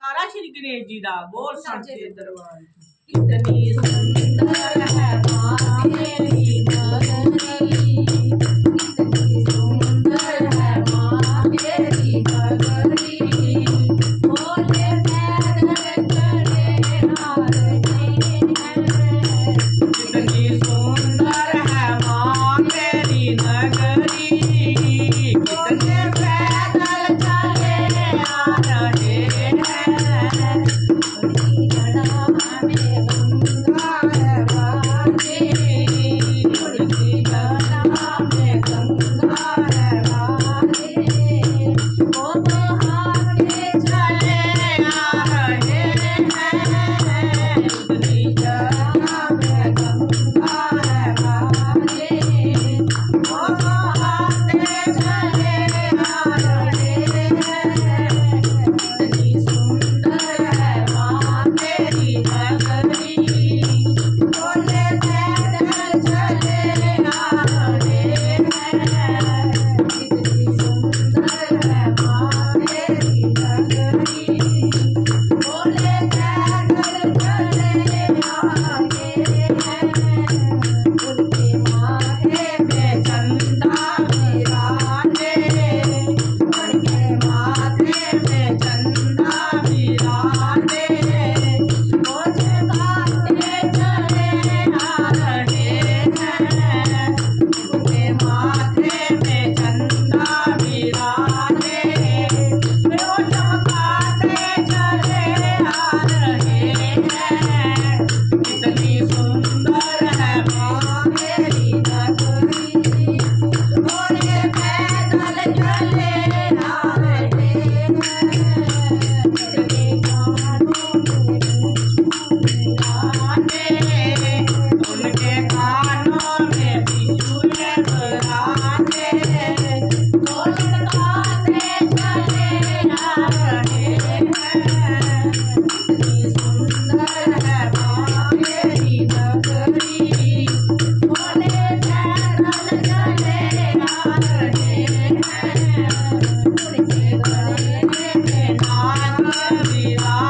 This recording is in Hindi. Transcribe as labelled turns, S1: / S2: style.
S1: जयकारा श्री गणेश जी दा बोल सांचे दरबार।
S2: कितनी सुंदर है माँ तेरी नगरी, कितनी सुंदर है माँ तेरी नगरी। भोले पैदल चले आ रहे हैं।
S1: कितनी सुंदर है माँ तेरी नगरी, कितने पैदल चले आ रहे हैं।
S2: उनकी गड़ा में गंगा है बाजे, उनकी गड़ा में गंगा है बाजे। वो बहाते
S1: चले आ रहे हैं।
S2: उनकी गड़ा में गंगा है बाजे। वो बहाते चले आ रहे हैं। कितनी सुंदर है माँ तेरी नगरी, भोले पैदल चले आ रहे हैं। कितनी सुंदर है माँ तेरी नगरी, भोले पैदल चले आ रहे हैं। उनके माथे में चंदा विराजे, उनके माथे में चंदा विराजे। वो जगाते चले आ रहे हैं। उनके माथे में चंदा विराजे, वो चमकाते चले आ रहे हैं। कितनी सुंदर है माँ तेरी नगरी, भोले पैदल चले आ रहे हैं। कितने कानों में बिच्छू लाने,
S1: उनके कानों में बिछुए बराते,
S2: वो लटकाते चले आ रहे हैं। कितनी सुंदर है माँ तेरी नगरी, भोले पैदल चले आ रहे हैं। उनके गले में नाग
S1: नाग विराजे,